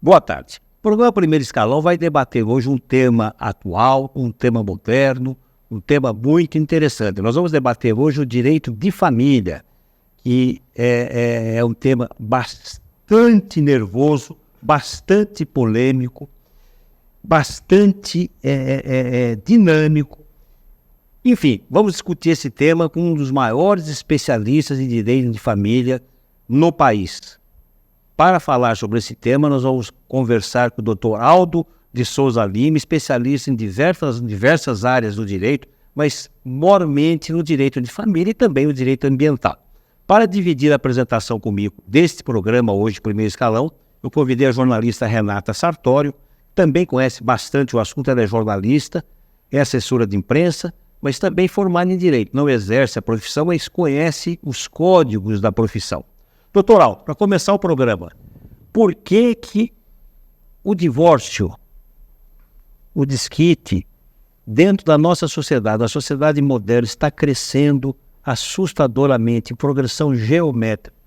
Boa tarde. O programa Primeiro Escalão vai debater hoje um tema atual, um tema moderno, um tema muito interessante. Nós vamos debater hoje o direito de família, que é um tema bastante nervoso, bastante polêmico, bastante dinâmico. Enfim, vamos discutir esse tema com um dos maiores especialistas em direito de família no país. Para falar sobre esse tema, nós vamos conversar com o Dr. Aldo de Souza Lima, especialista em diversas áreas do direito, mas mormente no direito de família e também no direito ambiental. Para dividir a apresentação comigo deste programa hoje, Primeiro Escalão, eu convidei a jornalista Renata Sartório, também conhece bastante o assunto, ela é jornalista, é assessora de imprensa, mas também formada em direito, não exerce a profissão, mas conhece os códigos da profissão. Doutor Aldo, para começar o programa, por que o divórcio, o desquite, dentro da nossa sociedade, a sociedade moderna, está crescendo assustadoramente, em progressão geométrica?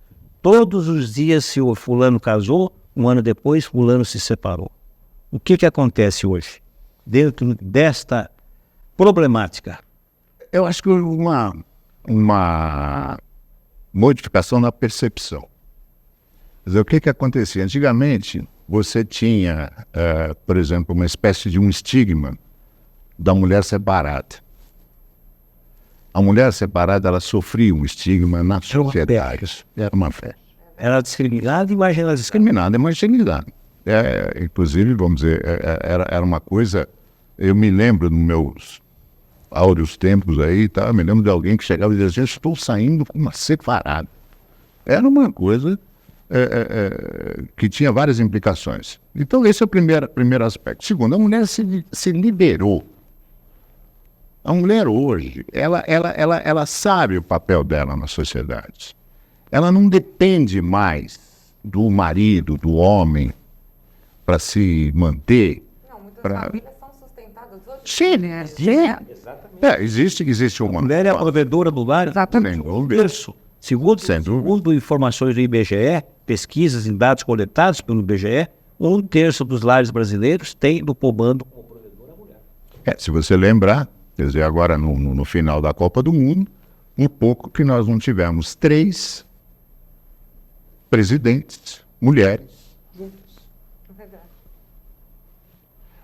Todos os dias, se o fulano casou, um ano depois, fulano se separou. O que acontece hoje, dentro desta problemática? Eu acho que uma modificação na percepção. Quer dizer, o que acontecia? Antigamente, você tinha, por exemplo, uma espécie de um estigma da mulher separada. A mulher separada, ela sofria um estigma na sociedade. Era uma fé. Era discriminada e marginalizada. Discriminada e marginalizada. Inclusive, vamos dizer, era uma coisa... Eu me lembro nos meus áureos tempos aí, tá? Eu me lembro de alguém que chegava e dizia, estou saindo com uma separada. Era uma coisa que tinha várias implicações. Então, esse é o primeiro aspecto. Segundo, a mulher se liberou. A mulher hoje, ela sabe o papel dela na sociedade. Ela não depende mais do marido, do homem, para se manter. Não, muitas famílias são sustentadas hoje. Sim, né? Existe uma... A mulher é a provedora do lar. Exatamente. Segundo informações do IBGE, pesquisas em dados coletados pelo IBGE, 1/3 dos lares brasileiros tem no comando como provedora a mulher. Se você lembrar, quer dizer, agora no final da Copa do Mundo, um pouco que nós não tivemos 3 presidentes, mulheres. É verdade.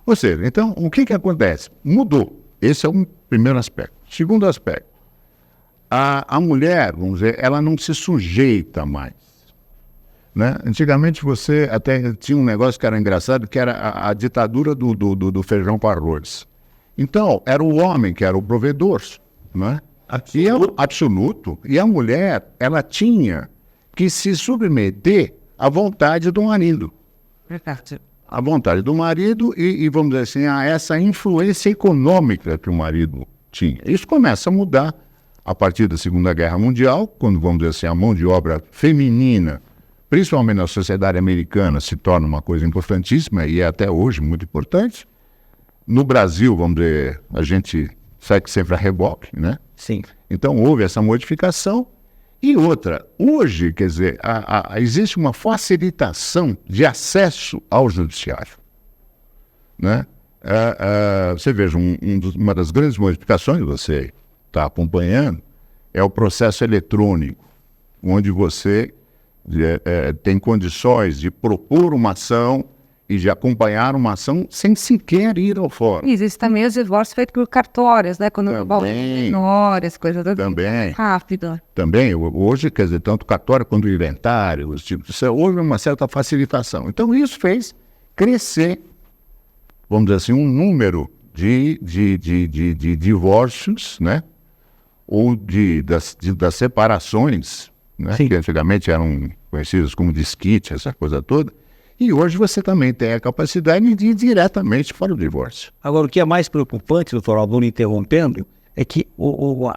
Ou seja, então, o que acontece? Mudou. Esse é um primeiro aspecto. Segundo aspecto, a mulher, vamos dizer, ela não se sujeita mais. Né? Antigamente você até tinha um negócio que era engraçado, que era a ditadura do feijão com arroz. Então, era o homem que era o provedor, né? Absoluto. E a mulher, ela tinha que se submeter à vontade do marido. Verdade. À vontade do marido e, vamos dizer assim, a essa influência econômica que o marido tinha. Isso começa a mudar a partir da Segunda Guerra Mundial, quando, vamos dizer assim, a mão de obra feminina, principalmente na sociedade americana, se torna uma coisa importantíssima e é até hoje muito importante. No Brasil, vamos dizer, a gente segue sempre a reboque, né? Sim. Então houve essa modificação. E outra, hoje, quer dizer, existe uma facilitação de acesso ao judiciário. Né? Você veja, uma das grandes modificações que você está acompanhando é o processo eletrônico, onde você tem condições de propor uma ação e de acompanhar uma ação sem sequer ir ao fórum. Existe também os divórcios feitos por cartórios, né? Quando envolve menores, coisas assim. Também. Rápido. Também, hoje, quer dizer, tanto o cartório quanto o inventário, houve uma certa facilitação. Então, isso fez crescer, vamos dizer assim, um número de divórcios, né? Ou das separações, né? Que antigamente eram conhecidas como desquite, essa coisa toda. E hoje você também tem a capacidade de ir diretamente para o divórcio. Agora, o que é mais preocupante, doutor Aldo, interrompendo, é que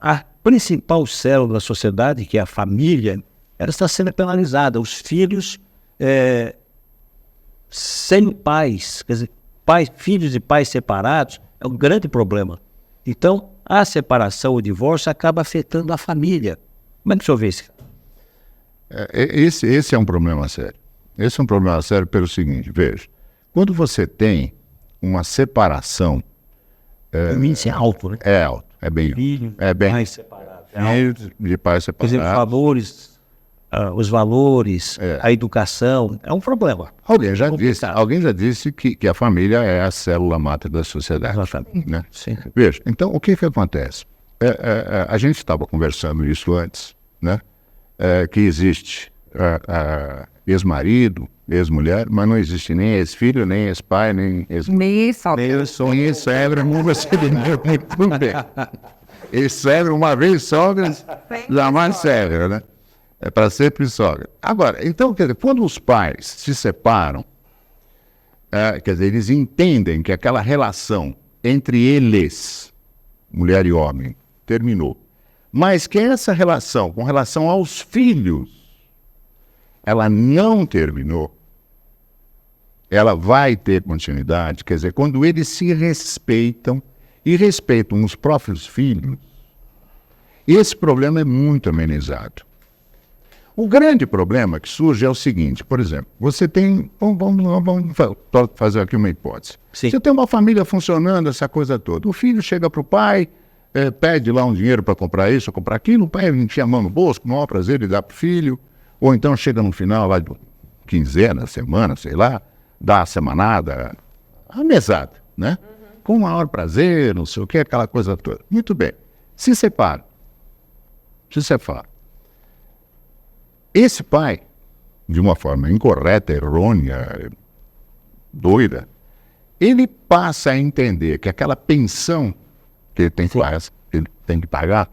a principal célula da sociedade, que é a família, ela está sendo penalizada. Os filhos sem pais, quer dizer, filhos de pais separados, é um grande problema. Então, a separação, o divórcio, acaba afetando a família. Como é que o senhor vê isso? Esse é um problema sério. Esse é um problema sério pelo seguinte, veja, quando você tem uma separação... O índice é alto, né? É alto, é bem Filho, é bem pais separados. filho de pais Por exemplo, separados. os valores, a educação, é um problema. Alguém já complicado. disse que a família é a célula máter da sociedade. Exatamente. Né? Sim. Veja, então o que acontece? A gente estava conversando isso antes, né? Que existe ex-marido, ex-mulher, mas não existe nem ex-filho, nem ex-pai, nem Meio ex-sogra, não você muito bem. Ex-sogra, uma vez sogra, jamais sogra, né? É para sempre sogra. Agora, então, quer dizer, quando os pais se separam, quer dizer, eles entendem que aquela relação entre eles, mulher e homem, terminou. Mas que essa relação, com relação aos filhos, ela não terminou. Ela vai ter continuidade. Quer dizer, quando eles se respeitam e respeitam os próprios filhos, esse problema é muito amenizado. O grande problema que surge é o seguinte, por exemplo, você tem, vamos fazer aqui uma hipótese. Sim. Você tem uma família funcionando, essa coisa toda. O filho chega para o pai, pede lá um dinheiro para comprar isso, comprar aquilo, o pai enfia a mão no bolso, com o maior prazer, ele dá para o filho, ou então chega no final lá de quinzena, semana, sei lá, dá a semanada, a mesada, né? Com o maior prazer, não sei o que, aquela coisa toda. Muito bem. Se separa. Esse pai, de uma forma incorreta, errônea, doida, ele passa a entender que aquela pensão que ele tem que pagar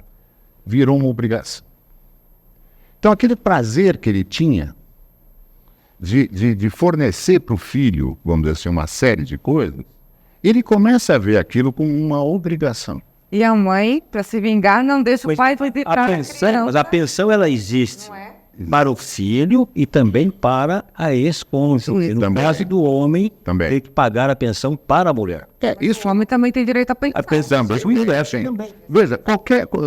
virou uma obrigação. Então, aquele prazer que ele tinha de fornecer para o filho, vamos dizer assim, uma série de coisas, ele começa a ver aquilo como uma obrigação. E a mãe, para se vingar, não deixa o pai fazer para a criança. Mas a pensão, ela existe Não é? para o filho e também para a ex-cônjuge. No Também. caso do homem, Também. tem que pagar a pensão para a mulher. Isso O homem também tem direito a pensar. pensando, veja,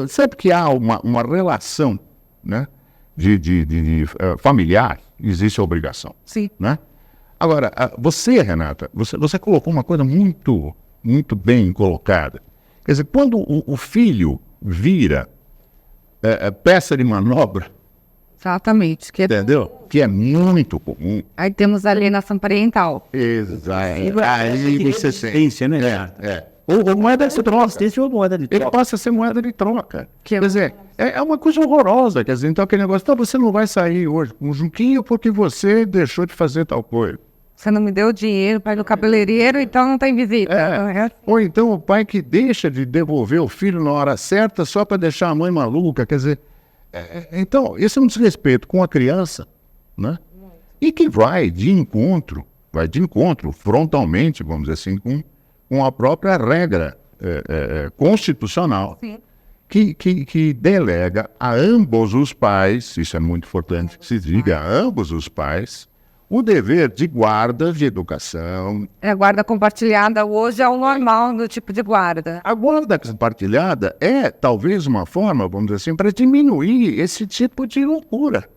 sempre que há uma relação, né, de familiar, existe a obrigação. Sim. Né? Agora, você, Renata, você colocou uma coisa muito, muito bem colocada. Quer dizer, quando o filho vira peça de manobra, Exatamente. entendeu? Que é muito comum. Aí temos a alienação parental. Exato. Aí você tem. Assistência, né? Ou moeda de troca. Assistência ou moeda de Ele troca. passa a ser moeda de troca. Que Quer dizer, é uma coisa horrorosa. Quer dizer, então aquele negócio, então você não vai sair hoje com um junquinho porque você deixou de fazer tal coisa. Você não me deu dinheiro para ir no cabeleireiro, então não tem visita. Ou então o pai que deixa de devolver o filho na hora certa só para deixar a mãe maluca. Quer dizer, então, esse é um desrespeito com a criança, né? E que vai de encontro frontalmente, vamos dizer assim, com a própria regra constitucional. Sim. Que delega a ambos os pais, isso é muito importante que se diga, a ambos os pais, o dever de guarda de educação. A guarda compartilhada hoje é o normal do tipo de guarda. A guarda compartilhada é talvez uma forma, vamos dizer assim, para diminuir esse tipo de loucura.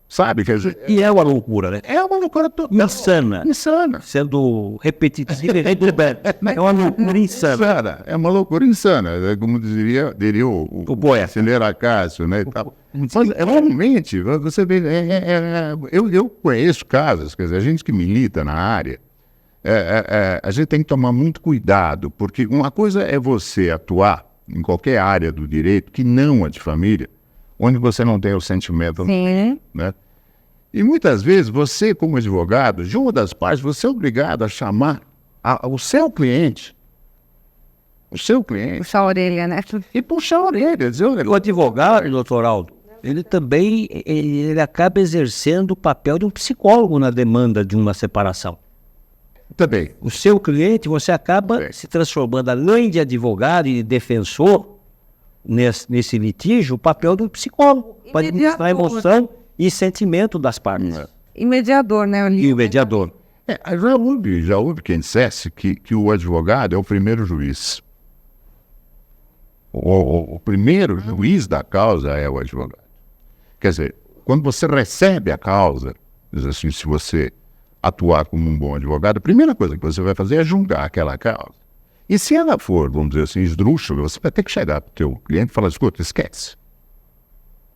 Sabe? Quer dizer, E é uma loucura, né? é uma loucura Insana. insana. Sendo repetitiva e redundante. É uma loucura insana. É uma loucura insana, como diria o poeta. Celera Cássio, né? E tal. Mas realmente, você vê, eu conheço casos, quer dizer, a gente que milita na área, a gente tem que tomar muito cuidado, porque uma coisa é você atuar em qualquer área do direito que não a de família, onde você não tem o sentimento, Sim. né? E muitas vezes você, como advogado, de uma das partes, você é obrigado a chamar o seu cliente, Puxar a orelha, né? e puxar a orelha, dizer, olha, O advogado, doutor Aldo, ele também ele acaba exercendo o papel de um psicólogo na demanda de uma separação. também, O seu cliente, você acaba Bem. se transformando, além de advogado e de defensor nesse litígio, o papel do psicólogo, para administrar a emoção e sentimento das partes. E mediador, né? E o mediador. já houve quem dissesse que o advogado é o primeiro juiz. O primeiro juiz da causa é o advogado. Quer dizer, quando você recebe a causa, Mas, assim, se você atuar como um bom advogado, a primeira coisa que você vai fazer é julgar aquela causa. E se ela for, vamos dizer assim, esdrúxula, você vai ter que chegar para o teu cliente e falar, escuta, esquece.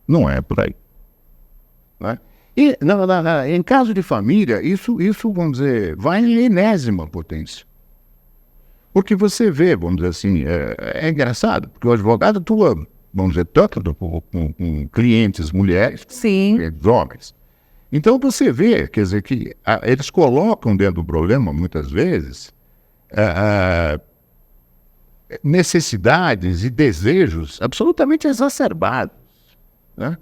Não é por aí. Né? E em caso de família, isso, vamos dizer, vai em enésima potência. Porque você vê, vamos dizer assim, é engraçado, porque o advogado atua, vamos dizer, tanto com clientes mulheres, Sim. clientes homens. Então você vê, quer dizer, que eles colocam dentro do problema, muitas vezes, necessidades e desejos absolutamente exacerbados. Né?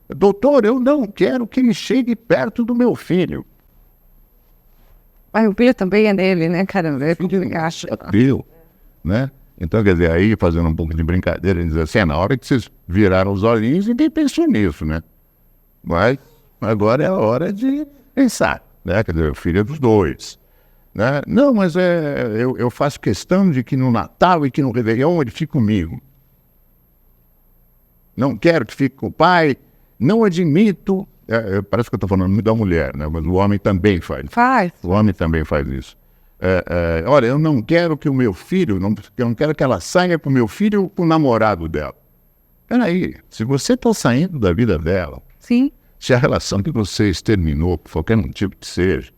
Doutor, eu não quero que ele chegue perto do meu filho. Mas o filho também é dele, né, caramba? É filho de acha. Filho, né? Então, quer dizer, aí fazendo um pouco de brincadeira, diz assim, na hora que vocês viraram os olhinhos, ninguém pensou nisso, né? Mas agora é a hora de pensar, né? Quer dizer, o filho é dos dois. Né? Não, mas eu faço questão de que no Natal e que no Réveillon ele fique comigo. Não quero que fique com o pai, não admito, parece que eu estou falando muito da mulher, né? Mas o homem também faz. O homem também faz isso. Olha, eu não quero que o meu filho, eu não quero que ela saia com o meu filho ou com o namorado dela. Peraí, se você está saindo da vida dela, sim, se a relação que vocês terminou, por qualquer motivo que seja,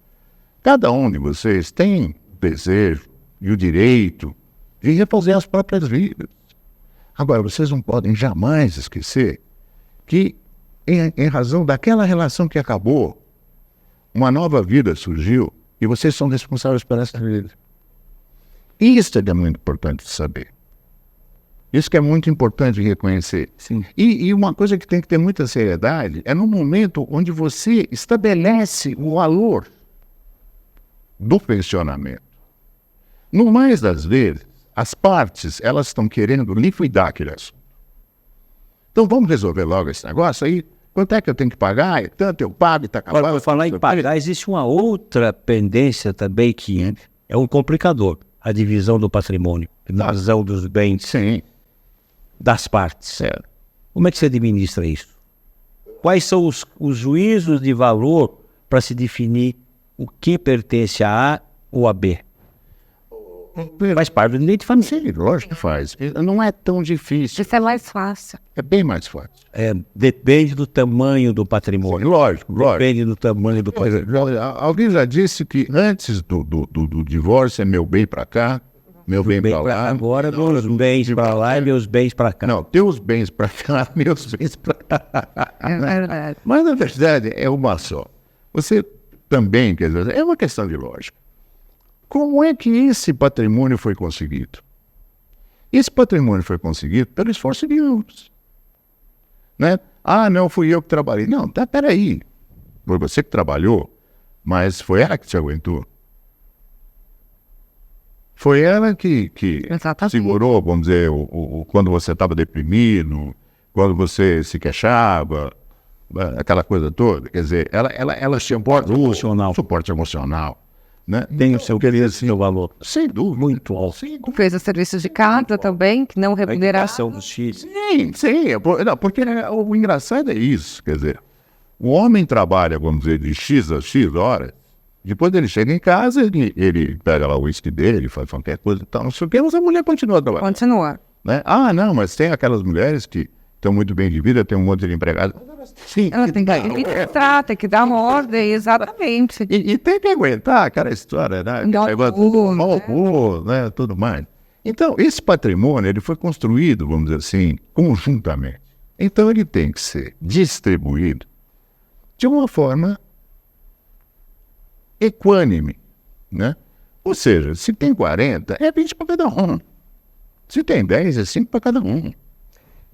cada um de vocês tem o desejo e o direito de refazer as próprias vidas. Agora, vocês não podem jamais esquecer que, em razão daquela relação que acabou, uma nova vida surgiu e vocês são responsáveis por essa vida. Isso é muito importante saber. Isso que é muito importante reconhecer. Sim. E uma coisa que tem que ter muita seriedade é no momento onde você estabelece o valor do pensionamento. No mais das vezes, as partes, elas estão querendo liquidar aquele assunto. Então vamos resolver logo esse negócio aí. Quanto é que eu tenho que pagar? É tanto eu pago e está acabando. Para falar em pagar, existe uma outra pendência também que é um complicador. A divisão do patrimônio, a divisão dos bens. Sim. Das partes. Certo. Como é que você administra isso? Quais são os juízos de valor para se definir o que pertence a A ou a B? Faz parte do direito de família. Sim, lógico que faz. Não é tão difícil. isso é mais fácil. É bem mais fácil. Depende do tamanho do patrimônio. Lógico. Depende do tamanho do patrimônio. Alguém já disse que antes do divórcio é meu bem para cá, meu bem para lá. Agora, meus bens para lá e meus bens para cá. Não, teus bens para cá, meus bens para cá. É verdade. Mas, na verdade, é uma só. Você também, quer dizer, é uma questão de lógica. Como é que esse patrimônio foi conseguido? Esse patrimônio foi conseguido pelo esforço de ambos. Né? Ah, não, fui eu que trabalhei. Não, peraí. Foi você que trabalhou, mas foi ela que te aguentou. Foi ela que segurou, vamos dizer, quando você estava deprimido, quando você se queixava, aquela coisa toda. Quer dizer, ela tinha suporte emocional. Né? Tem o seu valor. Sem dúvida. Muito alto. Fez os serviços de casa também, que não remuneração dos filhos. Sim. Não, porque o engraçado é isso. Quer dizer, o homem trabalha, vamos dizer, de X a X horas. Depois ele chega em casa, ele pega lá o uísque dele, faz qualquer coisa e tal, não sei o que, mas a mulher continua trabalhando. Continua. Né? Ah, não, mas tem aquelas mulheres que estão muito bem de vida, tem um monte de empregado. Sim, ela tem que administrar, tem que dar uma ordem, exatamente. E tem que aguentar aquela história, né? Né? Tudo mais. Então, esse patrimônio, ele foi construído, vamos dizer assim, conjuntamente. Então, ele tem que ser distribuído de uma forma equânime, né? Ou seja, se tem 40, é 20 para cada um. Se tem 10, é 5 para cada um.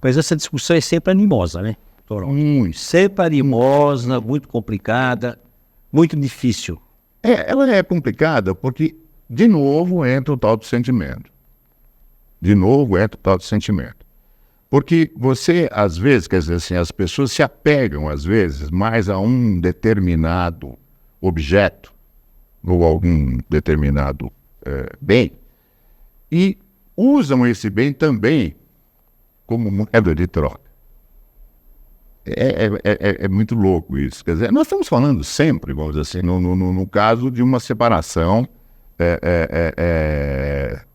Mas essa discussão é sempre animosa, né? Sempre animosa, muito complicada, muito difícil. Ela é complicada porque, de novo, entra o tal do sentimento. Porque você, às vezes, quer dizer assim, as pessoas se apegam, às vezes, mais a um determinado objeto ou algum determinado bem e usam esse bem também como moeda de troca. é muito louco isso. Quer dizer, nós estamos falando sempre, vamos dizer assim, no caso de uma separação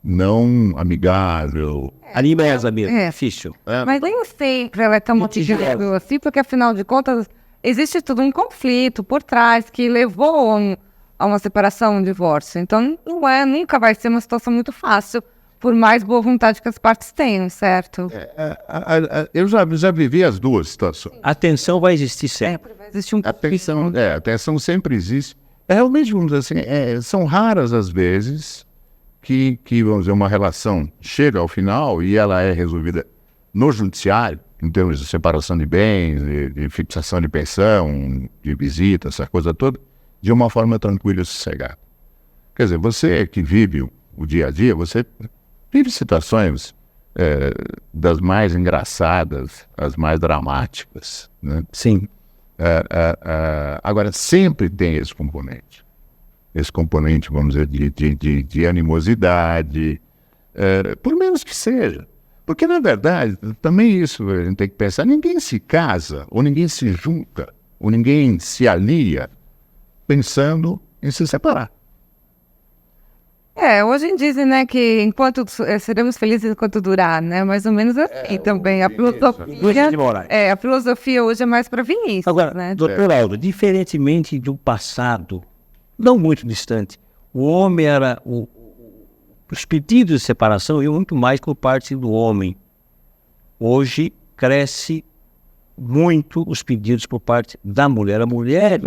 não amigável. Animosa mesmo, difícil. Mas nem sempre ela é tão motivável assim, porque afinal de contas existe tudo um conflito por trás que levou a uma separação, um divórcio. Então nunca vai ser uma situação muito fácil, por mais boa vontade que as partes tenham, certo? Eu já vivi as duas situações. A tensão vai existir sempre. Vai existir um A tensão sempre existe. Realmente, vamos dizer assim, são raras as vezes que, vamos dizer, uma relação chega ao final e ela é resolvida no judiciário, em termos de separação de bens, de fixação de pensão, de visita, essa coisa toda, de uma forma tranquila e sossegada. Quer dizer, você que vive o dia a dia, você vive situações das mais engraçadas, as mais dramáticas, né? Sim. Agora, sempre tem esse componente, vamos dizer, de animosidade, por menos que seja. Porque, na verdade, também isso a gente tem que pensar, ninguém se casa, ou ninguém se junta, ou ninguém se alia pensando em se separar. Hoje dizem, né, que enquanto seremos felizes enquanto durar, né? Mais ou menos assim também. A filosofia hoje é mais para Vinícius, Agora, né? doutor Aldo, diferentemente do passado, não muito distante, o homem era... Os pedidos de separação iam muito mais por parte do homem. Hoje cresce muito os pedidos por parte da mulher. A mulher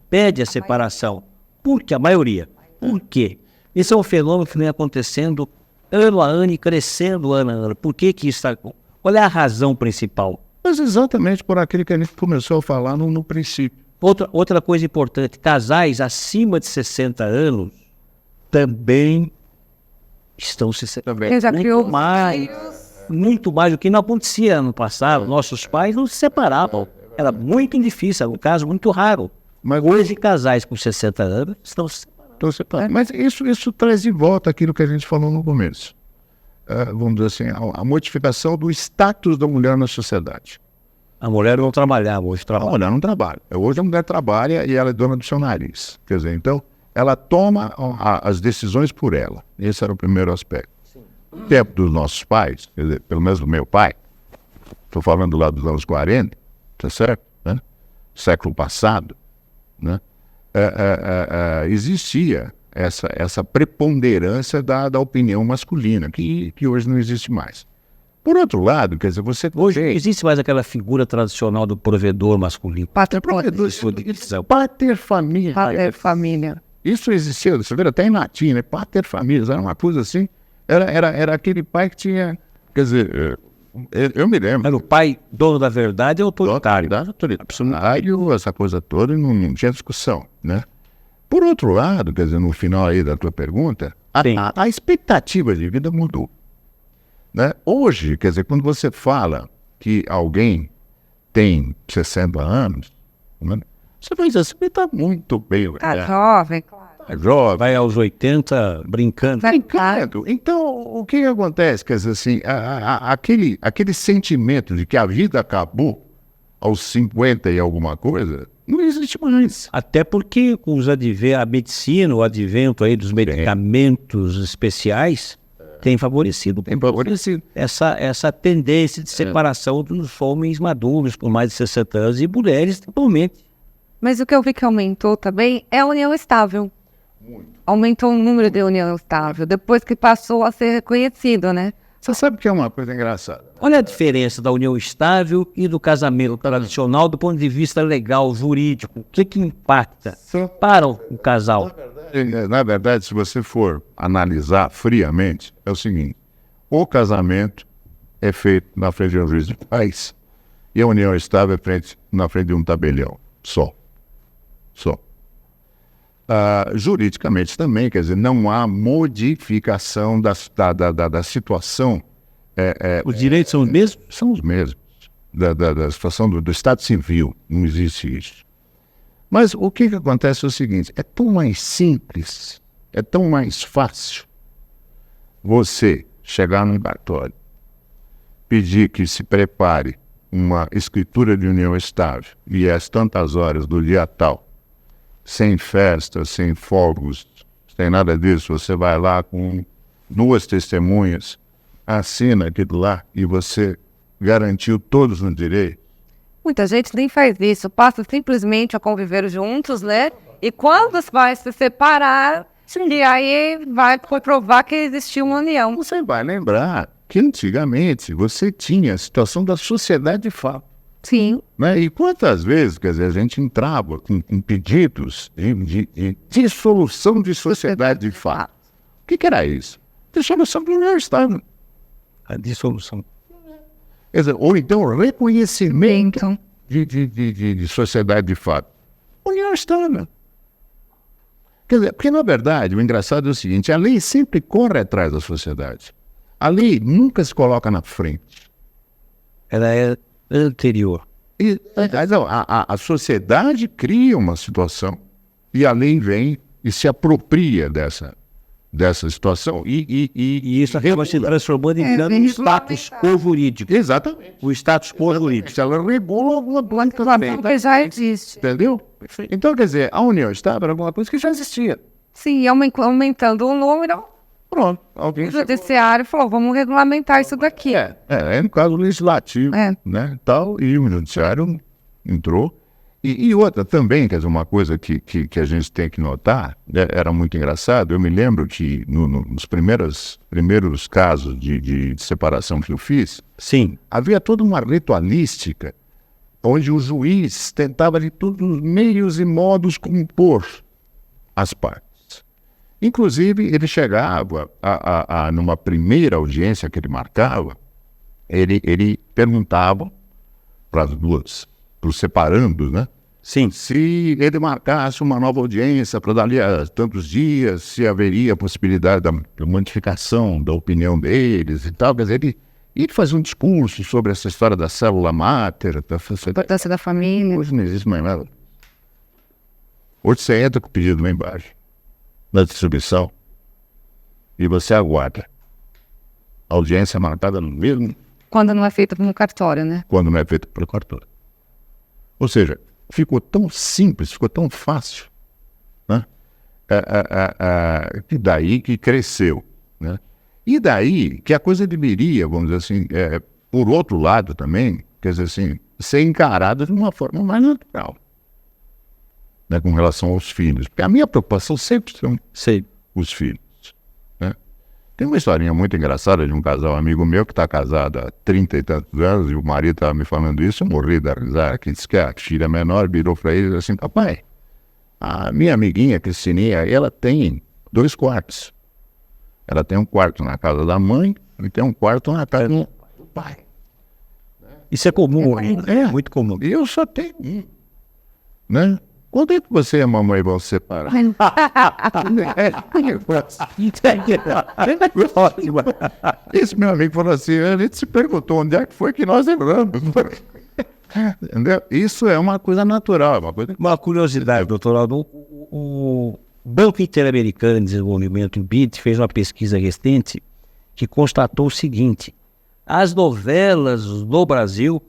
pede a separação. Porque a maioria. Por quê? Esse é um fenômeno que vem acontecendo ano a ano e crescendo ano a ano. Por que isso está... Qual é a razão principal? Mas exatamente por aquilo que a gente começou a falar no princípio. Outra coisa importante, casais acima de 60 anos também estão se separando. Já criou muito mais do que não acontecia no passado. Nossos pais não se separavam. Era muito difícil, era um caso muito raro. Mas hoje casais com 60 anos estão se separando. Mas isso traz de volta aquilo que a gente falou no começo. Vamos dizer assim, a modificação do status da mulher na sociedade. A mulher não trabalhava, hoje trabalha. A mulher não trabalha. Hoje a mulher trabalha e ela é dona do seu nariz. Quer dizer, então, ela toma as decisões por ela. Esse era o primeiro aspecto. No tempo dos nossos pais, quer dizer, pelo menos do meu pai, estou falando lá dos anos 40, tá certo? Né? Século passado, né? Existia essa preponderância da opinião masculina, que hoje não existe mais. Por outro lado, quer dizer, hoje não existe mais aquela figura tradicional do provedor masculino. Pater família. Isso existia, você vê até em latim, né? Pater familias, era uma coisa assim, era aquele pai que tinha, quer dizer, eu me lembro. Era o pai dono da verdade e autoritário. Absolutário, essa coisa toda, não tinha discussão, né? Por outro lado, quer dizer, no final aí da tua pergunta, a expectativa de vida mudou, né? Hoje, quer dizer, quando você fala que alguém tem 60 anos, né? Você vai dizer assim, ele está muito bem. Jovem, claro. Jovem. Vai aos 80 brincando. Então, o que acontece? Quer dizer assim, aquele sentimento de que a vida acabou aos 50 e alguma coisa, não existe mais. Até porque com a medicina, o advento aí dos medicamentos especiais, tem favorecido. Essa tendência de separação dos homens maduros por mais de 60 anos e mulheres, principalmente. Mas o que eu vi que aumentou também é a união estável. Muito. Aumentou o número de união estável, depois que passou a ser reconhecido, né? Você sabe que é uma coisa engraçada. Olha a diferença da união estável e do casamento tradicional do ponto de vista legal, jurídico. O que impacta para o casal? Na verdade, se você for analisar friamente, é o seguinte. O casamento é feito na frente de um juiz de paz e a união estável é na frente de um tabelião. Só. Juridicamente também, quer dizer, não há modificação da situação. Os direitos são os mesmos? São os mesmos. Da situação do Estado civil, não existe isso. Mas o que acontece é o seguinte, é tão mais simples, é tão mais fácil você chegar num cartório, pedir que se prepare uma escritura de união estável e às tantas horas do dia tal, sem festa, sem fogos, sem nada disso, você vai lá com 2 testemunhas, assina aquilo lá e você garantiu todos no direito. Muita gente nem faz isso, passa simplesmente a conviver juntos, né? E quando vai se separar, e aí vai comprovar que existiu uma união. Você vai lembrar que antigamente você tinha a situação da sociedade de fato. Sim. Né? E quantas vezes, quer dizer, a gente entrava com pedidos de dissolução de sociedade de fato. O que era isso? Dissolução de união estável. A dissolução. Quer dizer, ou então reconhecimento de sociedade de fato. União estável. Quer dizer, porque na verdade o engraçado é o seguinte, a lei sempre corre atrás da sociedade. A lei nunca se coloca na frente. Ela é anterior. A sociedade cria uma situação e a lei vem e se apropria dessa situação E isso acaba se transformando em um status quo jurídico. Exatamente. O status quo jurídico. Ela regula alguma coisa Porque já existe. entendeu? Então, quer dizer, a união estável era alguma coisa que já existia. Sim, aumentando o número, Pronto. Alguém o judiciário falou, vamos regulamentar isso daqui. É no caso legislativo, né, tal, e o judiciário entrou. E outra também, quer dizer, uma coisa que a gente tem que notar, né, era muito engraçado, eu me lembro que nos primeiros casos de separação que eu fiz, Sim. havia toda uma ritualística onde o juiz tentava de todos os meios e modos compor as partes. Inclusive, ele chegava numa primeira audiência que ele marcava, ele perguntava para os separandos, né? Sim. Se ele marcasse uma nova audiência para dali a tantos dias, se haveria possibilidade da modificação da opinião deles e tal. Quer dizer, ele fazia um discurso sobre essa história da célula máter, da sociedade. Importância da família. Hoje não existe mais nada. Hoje você entra com o pedido lá embaixo, na distribuição, e você aguarda. A audiência é marcada no mesmo Quando não é feito no cartório, né? quando não é feito pelo cartório. Ou seja, ficou tão simples, ficou tão fácil, né? Que daí que cresceu, né? E daí que a coisa deveria, vamos dizer assim, por outro lado também, quer dizer assim, ser encarada de uma forma mais natural, né, com relação aos filhos. Porque a minha preocupação sempre são os filhos, né? Tem uma historinha muito engraçada de um casal amigo meu que está casado há 30 e tantos anos, e o marido estava me falando isso, eu morri da risada, que disse que a filha menor virou para ele e disse assim, papai, a minha amiguinha Cristininha, ela tem 2 quartos. Ela tem um quarto na casa da mãe e tem um quarto na casa do pai. Isso é comum ainda. É muito comum. E eu só tenho um, né? Quando é que você e a mamãe vão se separar? Esse meu amigo falou assim, a gente se perguntou onde é que foi que nós erramos. Entendeu? Isso é uma coisa natural. Uma curiosidade, doutor Aldo, o Banco Interamericano de Desenvolvimento, o BID, fez uma pesquisa recente que constatou o seguinte, as novelas no Brasil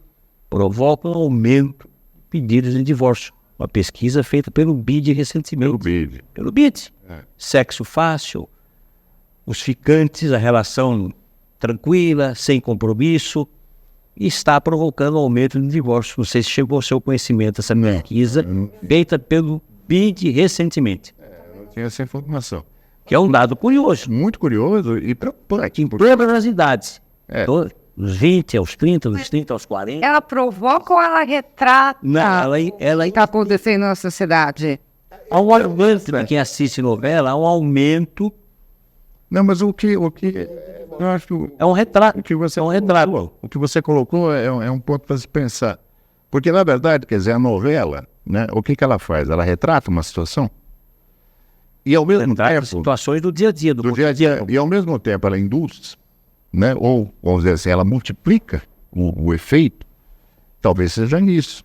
provocam aumento de pedidos de divórcio. Uma pesquisa feita pelo BID recentemente. Pelo BID. Sexo fácil, os ficantes, a relação tranquila, sem compromisso, e está provocando aumento de divórcio. Não sei se chegou ao seu conhecimento essa pesquisa feita pelo BID recentemente. Eu não tinha essa informação. Que é um dado curioso. Muito curioso e preocupante. Em todas as idades. Dos 20 aos 30, dos 30 aos 40. Ela provoca ou ela retrata Ela o que está acontecendo na sociedade? há um aumento, para quem assiste novela, há um aumento. Não, mas o que eu acho... É um retrato. O que você colocou é um ponto para se pensar. Porque, na verdade, quer dizer, a novela, né, o que ela faz? Ela retrata uma situação e, ao mesmo tempo... situações do dia a dia. Do dia a dia. E, ao mesmo tempo, ela induz, né, ou, vamos dizer assim, ela multiplica o efeito. Talvez seja isso.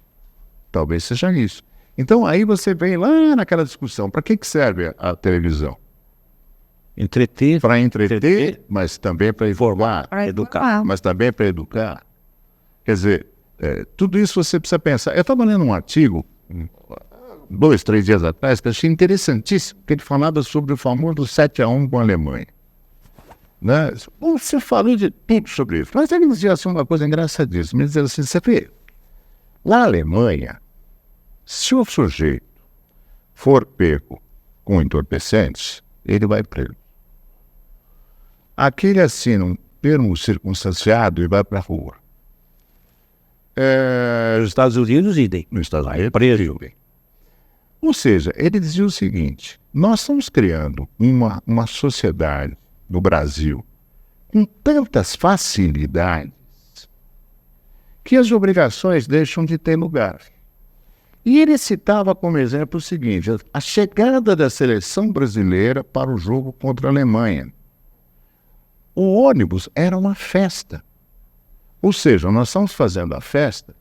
Então, aí você vem lá naquela discussão. Para que serve a televisão? Entreter. Para entreter, mas também para informar. Para educar. Mas também para educar. Quer dizer, tudo isso você precisa pensar. Eu estava lendo um artigo, 2, 3 dias atrás, que eu achei interessantíssimo, que ele falava sobre o famoso 7-1 com a Alemanha. Né? Você falou de tudo sobre isso, mas ele dizia assim uma coisa engraçadíssima. Ele dizia assim, você vê, na Alemanha, se o sujeito for pego com entorpecentes, ele vai preso. Aqui ele assina um termo circunstanciado e vai para a rua. Nos Estados Unidos, idem. Nos Estados Unidos, preso. Ou seja, ele dizia o seguinte, nós estamos criando uma sociedade no Brasil com tantas facilidades que as obrigações deixam de ter lugar. E ele citava como exemplo o seguinte, a chegada da seleção brasileira para o jogo contra a Alemanha. O ônibus era uma festa. Ou seja, nós estamos fazendo a festa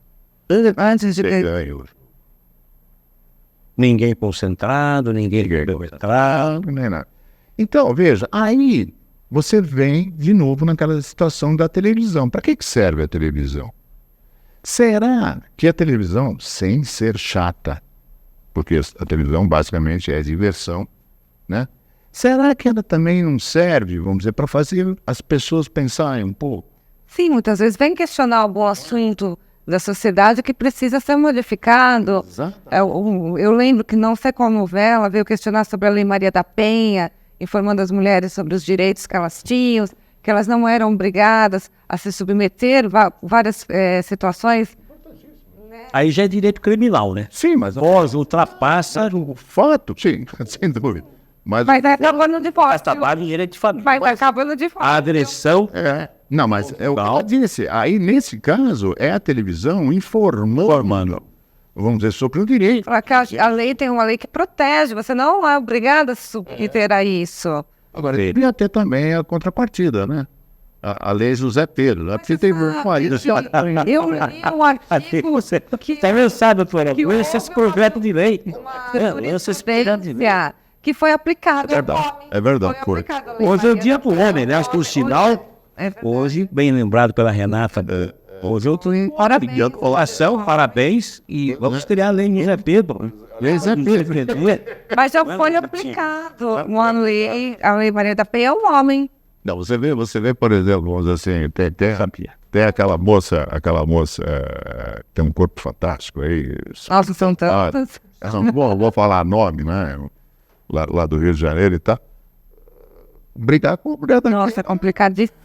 Antes de ganho. Ninguém concentrado, ninguém concentrado. Nem nada. Então, veja, aí você vem de novo naquela situação da televisão. Para que serve a televisão? Será que a televisão, sem ser chata, porque a televisão basicamente é diversão, né? Será que ela também não serve, vamos dizer, para fazer as pessoas pensarem um pouco? Sim, muitas vezes vem questionar algum assunto da sociedade que precisa ser modificado. Eu lembro que não sei qual novela veio questionar sobre a Lei Maria da Penha, informando as mulheres sobre os direitos que elas tinham, que elas não eram obrigadas a se submeter a várias situações. Aí já é direito criminal, né? Sim, mas Pós, ultrapassa o fato, sim, sem dúvida. Mas Vai acabando de fora. trabalho de direito de família. Vai acabando de fora. A agressão não, mas é o que eu disse. Aí, nesse caso, é a televisão informando, vamos dizer, sobre o direito. A lei tem uma lei que protege, você não é obrigado a se submeter a isso. Agora, devia ter também a contrapartida, né? A lei José Pedro, né? Porque tem um marido. Eu li um artigo Você que sabe, doutora, que lança esse projeto de lei. Lança esse projeto de lei. que foi aplicado. É verdade. Foi aplicado a Lei Hoje é o Maria dia da do Penha. homem, né? Acho que o sinal, hoje, bem lembrado pela Renata, hoje eu estou em colação, parabéns, e vamos criar a lei José Pedro. Mas já foi aplicado uma lei, a Lei Maria da Penha é um homem. Não, você vê, por exemplo, vamos dizer assim, tem aquela moça tem um corpo fantástico aí. Nossa, são tantas. Vou falar nome, né? Lá do Rio de Janeiro e tal. Brigar com a mulher da Nossa, é complicadíssimo.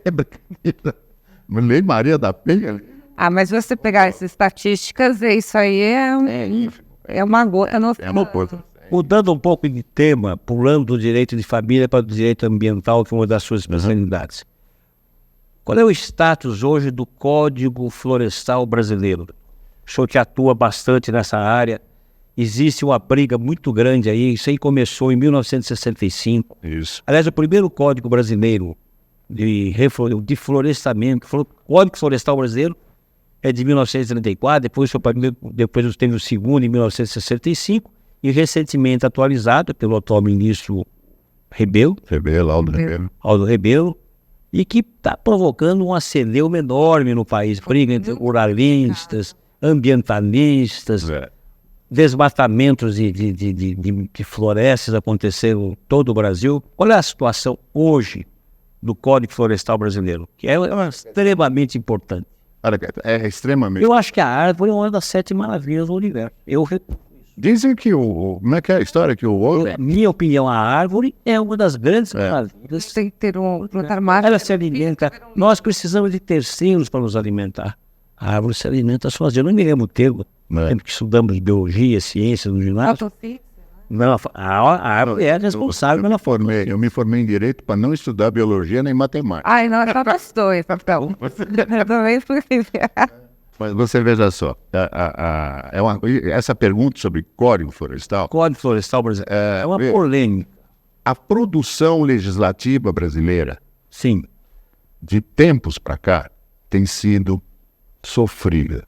É brincadeira. Lei Maria da Penha. Mas você pegar essas estatísticas, isso aí é uma gota. É uma coisa. Mudando um pouco de tema, pulando do direito de família para o direito ambiental, que é uma das suas especialidades. Qual é o status hoje do Código Florestal Brasileiro? O senhor que atua bastante nessa área. Existe uma briga muito grande aí, isso aí começou em 1965. Isso. Aliás, o primeiro Código Brasileiro de florestamento, Código Florestal Brasileiro, é de 1934, depois teve o segundo em 1965, e recentemente atualizado pelo atual ministro Aldo Rebelo, e que está provocando um aceleromo enorme no país, briga entre ruralistas, ambientalistas, desmatamentos de florestas aconteceram em todo o Brasil. Qual é a situação hoje do Código Florestal Brasileiro? Que é extremamente importante. É extremamente. Eu acho que a árvore é uma das 7 maravilhas do universo. Dizem que como é que é a história que minha opinião, a árvore é uma das grandes maravilhas. Tem que ter um plantar mais. Ela se alimenta. Nós precisamos de terceiros para nos alimentar. A árvore se alimenta sozinha. Eu não me lembro o termo. Sempre que estudamos biologia, ciência no ginásio. Não, a árvore é responsável pela forma. Eu me formei em Direito para não estudar Biologia nem Matemática. Não, é para os dois, papel. Mas você veja só, essa pergunta sobre Código Florestal... Código Florestal Brasileiro é uma polêmica. A produção legislativa brasileira, sim, de tempos para cá, tem sido sofrida.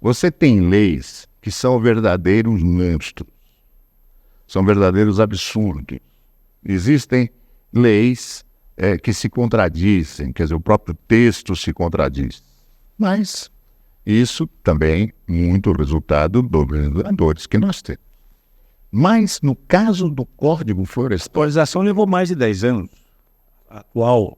Você tem leis que são verdadeiros monstros, são verdadeiros absurdos. Existem leis que se contradizem, quer dizer, o próprio texto se contradiz. Mas isso também muito resultado dos legisladores que nós temos. Mas no caso do Código A Florestal, atualização levou mais de 10 anos. A atual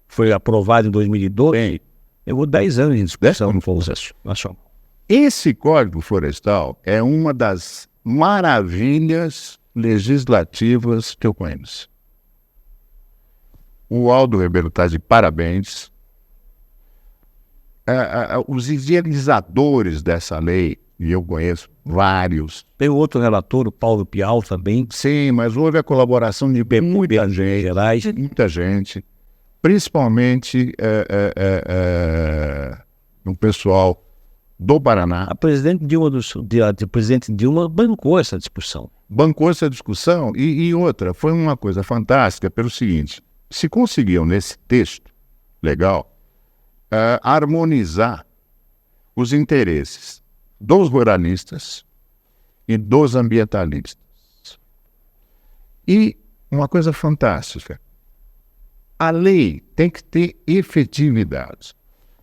foi aprovada em 2012. Levou 10 anos em discussão no processo nacional. esse Código Florestal é uma das maravilhas legislativas que eu conheço. O Aldo Ribeiro está de parabéns. Os idealizadores dessa lei, e eu conheço vários. Tem outro relator, o Paulo Pial, também. Sim, mas houve a colaboração de muita gente, Gerais. muita gente, principalmente o pessoal do Paraná. A presidente Dilma bancou essa discussão. Bancou essa discussão e outra, foi uma coisa fantástica pelo seguinte, se conseguiam nesse texto legal harmonizar os interesses dos ruralistas e dos ambientalistas. E uma coisa fantástica, a lei tem que ter efetividade.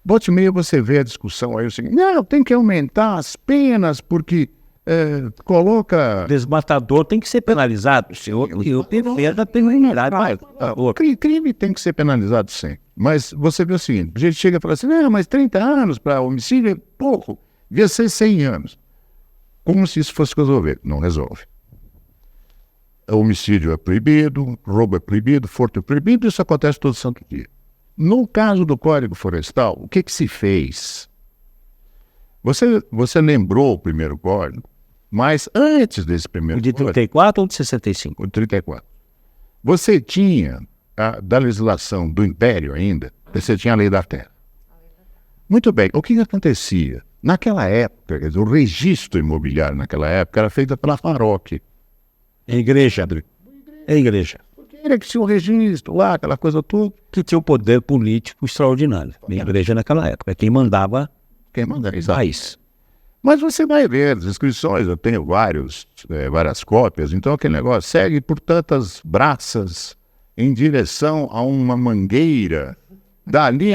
Volte e meia você vê a discussão aí, o seguinte, não, tem que aumentar as penas porque coloca... Desmatador tem que ser penalizado, senhor. E eu defendo a penalidade. Crime tem que ser penalizado sim. Mas você vê o seguinte, a gente chega e fala assim, não, mas 30 anos para homicídio é pouco, devia ser 100 anos. Como se isso fosse resolver. Não resolve. O homicídio é proibido, roubo é proibido, furto é proibido, isso acontece todo santo dia. No caso do Código Florestal, o que se fez? Você lembrou o primeiro código, mas antes desse primeiro O de 34 ou de 65? o de 34, você tinha, da legislação do Império ainda, você tinha a Lei da Terra. Muito bem, o que acontecia? Naquela época, quer dizer, o registro imobiliário naquela época era feito pela paróquia. É igreja. É igreja. Porque era que tinha o registro lá, aquela coisa toda. Que tinha o poder político extraordinário. A igreja naquela época. Quem mandava Quem manda o país. Mas você vai ver as inscrições, eu tenho várias cópias, então aquele negócio segue por tantas braças em direção a uma mangueira, dali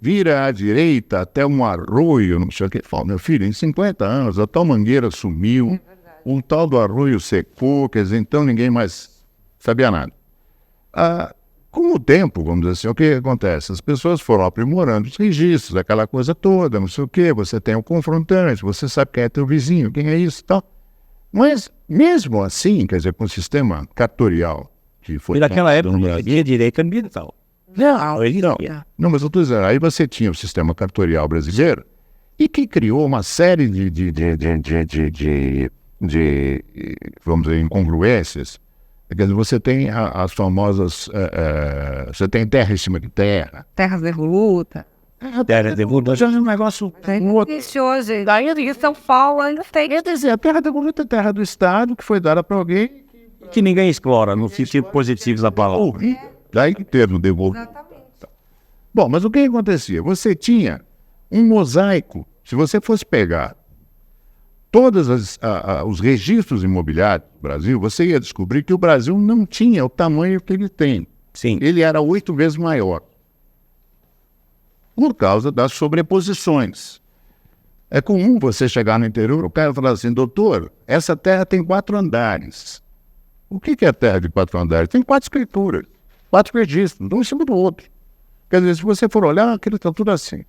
vira à direita até um arroio, não sei o que. Fala, meu filho, em 50 anos a tal mangueira sumiu, um tal do arroio secou, quer dizer, então ninguém mais sabia nada. Com o tempo, vamos dizer assim, o que acontece? As pessoas foram aprimorando os registros, aquela coisa toda, não sei o quê, você tem o confrontante, você sabe quem é teu vizinho, quem é isso e tal. Mas, mesmo assim, quer dizer, com o sistema cartorial que foi... E naquela época não havia direito ambiental. Não, mas eu estou dizendo, aí você tinha o sistema cartorial brasileiro e que criou uma série de vamos dizer, incongruências. Quer dizer, você tem as famosas... você tem terra em cima de terra. Terras devolutas. Terra devoluta já é um negócio... Existe hoje. Daí em São Paulo ainda tem. Quer dizer, a terra devoluta é terra do Estado que foi dada para alguém. Que ninguém explora, no sentido positivo da palavra. Daí que termo devolvido. Exatamente. Bom, mas o que acontecia? Você tinha um mosaico. Se você fosse pegar todos os registros imobiliários do Brasil, você ia descobrir que o Brasil não tinha o tamanho que ele tem. Sim. Ele era 8 vezes maior. Por causa das sobreposições. É comum você chegar no interior, o cara falar assim, doutor, essa terra tem 4 andares. O que é terra de 4 andares? Tem 4 escrituras, 4 registros, um em cima do outro. Quer dizer, se você for olhar, aquilo está tudo assim.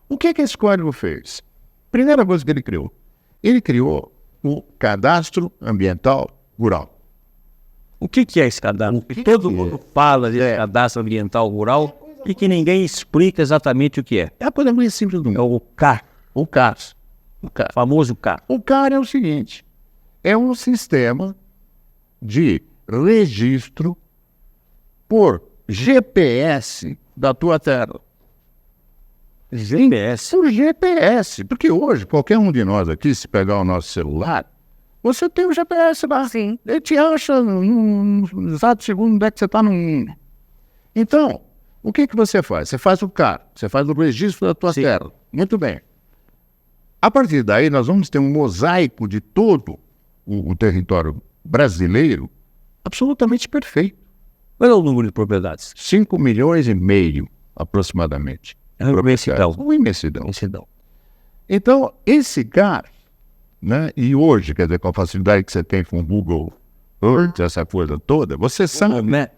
O que esse código fez? Primeira coisa que ele criou o Cadastro Ambiental Rural. O que é esse cadastro? Porque todo mundo fala de cadastro ambiental rural e que ninguém explica exatamente o que é. É a coisa mais simples do mundo. É o CAR, O CAS. o famoso CAR. O CAR é o seguinte, é um sistema de registro por GPS da tua terra. GPS. Por GPS, porque hoje qualquer um de nós aqui, se pegar o nosso celular, você tem o GPS lá. Sim. Ele te acha no exato segundo onde é que você está no mundo. Então, o que você faz? Você faz o CAR, você faz o registro da tua terra. Muito bem. A partir daí, nós vamos ter um mosaico de todo o território brasileiro absolutamente perfeito. Qual é o número de propriedades? 5,5 milhões, aproximadamente. É uma imensidão. Uma imensidão. Imensidão. Então, esse cara, né, e hoje, quer dizer, com a facilidade que você tem com o Google Earth, essa coisa toda, você sabe.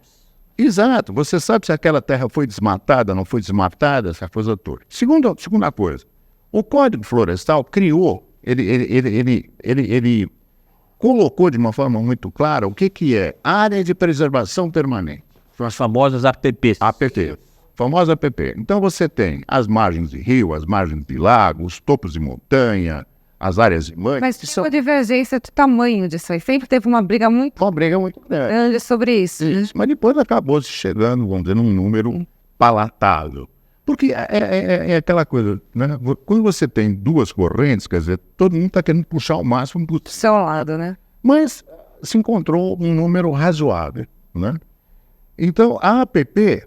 Exato, você sabe se aquela terra foi desmatada, não foi desmatada, essa coisa toda. Segunda coisa, o Código Florestal criou, ele colocou de uma forma muito clara o que é área de preservação permanente. São as famosas APPs. APP, famosa APP. Então você tem as margens de rio, as margens de lago, os topos de montanha, as áreas imãs. Mas tem uma divergência de tamanho disso aí. Sempre teve uma briga muito Uma briga muito grande. grande sobre isso. Isso, mas depois acabou se chegando, vamos dizer, num número palatável. Porque é aquela coisa, né? Quando você tem duas correntes, quer dizer, todo mundo está querendo puxar o máximo Do possível. seu lado, né? Mas se encontrou um número razoável, né? Então, a APP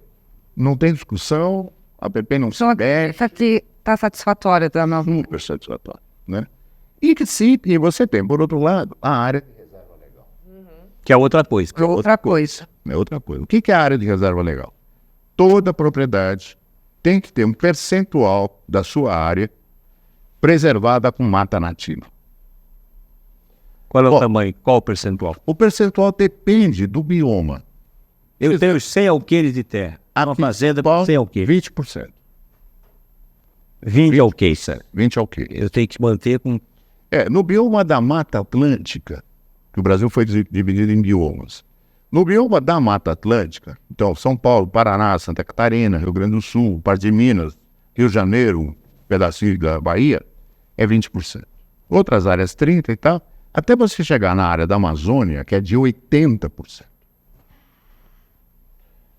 não tem discussão, a APP não se Então, mexe, essa aqui tá satisfatória da nova. super satisfatório, né? E você tem, por outro lado, a área de reserva legal. Que é outra coisa. Outra coisa. É outra coisa. O que é a área de reserva legal? Toda propriedade tem que ter um percentual da sua área preservada com mata nativa. Qual é o Bom, tamanho? Qual o percentual? O percentual depende do bioma. Eu tenho 100 alqueires de terra. Uma fazenda com 100 alqueires. 20%. 20 alqueires, sério. 20 alqueires. Eu tenho que manter com... No bioma da Mata Atlântica, que o Brasil foi dividido em biomas. No bioma da Mata Atlântica, então São Paulo, Paraná, Santa Catarina, Rio Grande do Sul, parte de Minas, Rio de Janeiro, um pedacinho da Bahia, é 20%. Outras áreas 30% e tal, até você chegar na área da Amazônia, que é de 80%.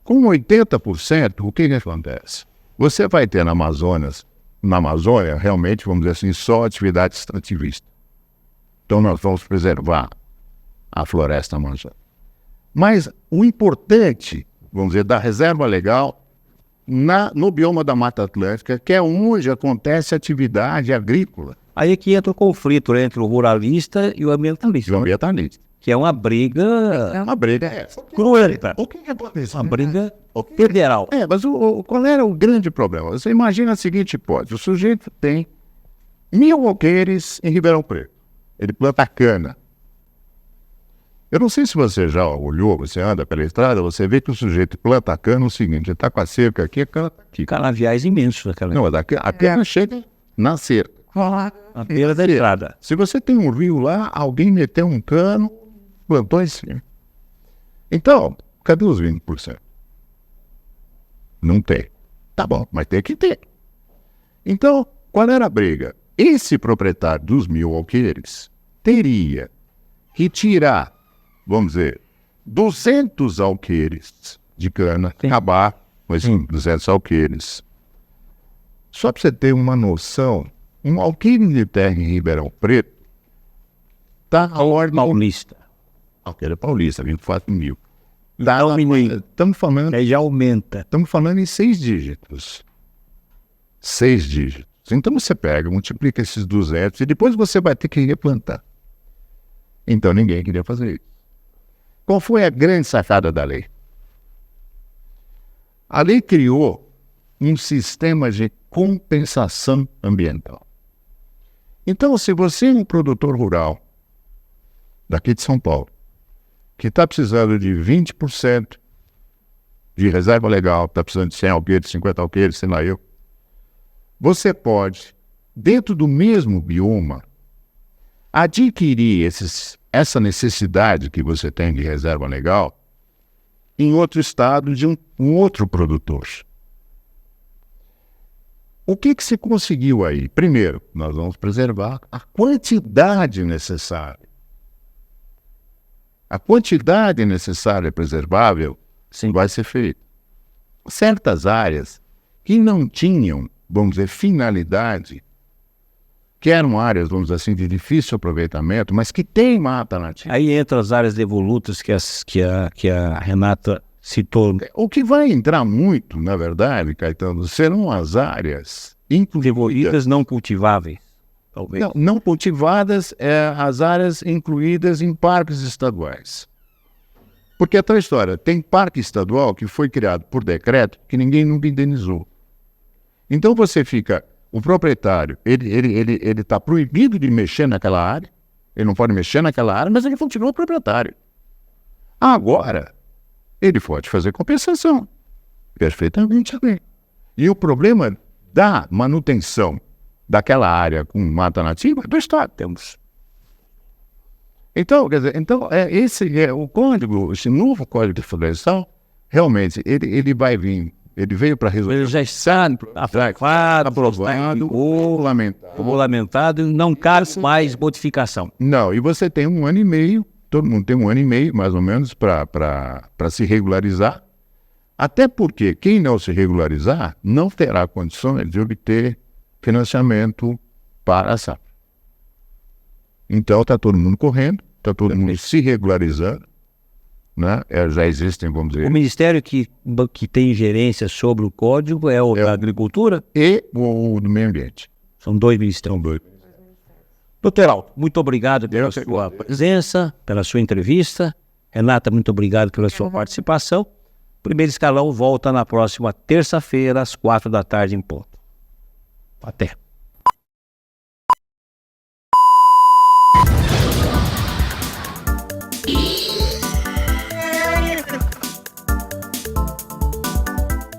Com 80%, o que acontece? Você vai ter na Amazônia, realmente, vamos dizer assim, só atividade extrativista. Então nós vamos preservar a floresta amazônica. Mas o importante, vamos dizer, da reserva legal, no bioma da Mata Atlântica, que é onde acontece a atividade agrícola. Aí é que entra o conflito entre o ruralista e o ambientalista. E o ambientalista. Que é uma briga É uma briga essa. cruenta. O que acontece? Uma briga federal. Mas qual era o grande problema? Você imagina a seguinte hipótese: o sujeito tem 1.000 alqueires em Ribeirão Preto. Ele planta cana. Eu não sei se você já olhou, você anda pela estrada, você vê que o sujeito planta cana o seguinte: ele está com a cerca aqui, a cana está aqui. Canaviais imensos naquela Não, a cana chega na cerca. na beira da estrada. Se você tem um rio lá, alguém meteu um cano, plantou em cima. Então, cadê os 20%? Não tem. Tá bom, mas tem que ter. Então, qual era a briga? Esse proprietário dos 1.000 alqueires teria que tirar, vamos dizer, 200 alqueires de cana, acabar com esses 200 alqueires. Só para você ter uma noção, um alqueire de terra em Ribeirão Preto está a ordem... Paulista. Alqueire paulista, 24 mil. Estamos falando... Aí já aumenta. Estamos falando em 6 dígitos. 6 dígitos. Então você pega, multiplica esses 200 e depois você vai ter que replantar. Então ninguém queria fazer isso. Qual foi a grande sacada da lei? A lei criou um sistema de compensação ambiental. Então, se você é um produtor rural daqui de São Paulo, que está precisando de 20% de reserva legal, está precisando de 100 alqueires, 50 alqueires, sei lá eu, você pode, dentro do mesmo bioma, adquirir essa necessidade que você tem de reserva legal em outro estado de um outro produtor. O que se conseguiu aí? Primeiro, nós vamos preservar a quantidade necessária. A quantidade necessária preservável vai ser feita. Certas áreas que não tinham, vamos dizer, finalidade, que eram áreas, vamos dizer assim, de difícil aproveitamento, mas que tem mata nativa. Aí entra as áreas devolutas que a Renata citou. O que vai entrar muito, na verdade, Caetano, serão as áreas Devolutas não cultiváveis, talvez. Não cultivadas, as áreas incluídas em parques estaduais. Porque é tal história, tem parque estadual que foi criado por decreto que ninguém nunca indenizou. Então você fica, o proprietário, ele está proibido de mexer naquela área, ele não pode mexer naquela área, mas ele continua proprietário. Agora, ele pode fazer compensação, perfeitamente bem. E o problema da manutenção daquela área com mata nativa é do Estado. Temos. Então, quer dizer, esse é o código, esse novo código de florestal, realmente, ele vai vir, ele veio para resolver. Ele já está aprovado, regulamentado, não cabe mais modificação. Não, e você tem 1 ano e meio, todo mundo tem 1 ano e meio, mais ou menos, para se regularizar, até porque quem não se regularizar não terá condições de obter financiamento para a safra. Então está todo mundo correndo, está todo mundo se regularizando, né? Já existem, vamos dizer... O Ministério que tem gerência sobre o código é o da Agricultura? E o do Meio Ambiente. São 2 ministérios. Doutor Heraldo, muito obrigado pela sua presença, pela sua entrevista. Renata, muito obrigado pela sua participação. Primeiro Escalão volta na próxima terça-feira, às 4 da tarde em ponto. Até.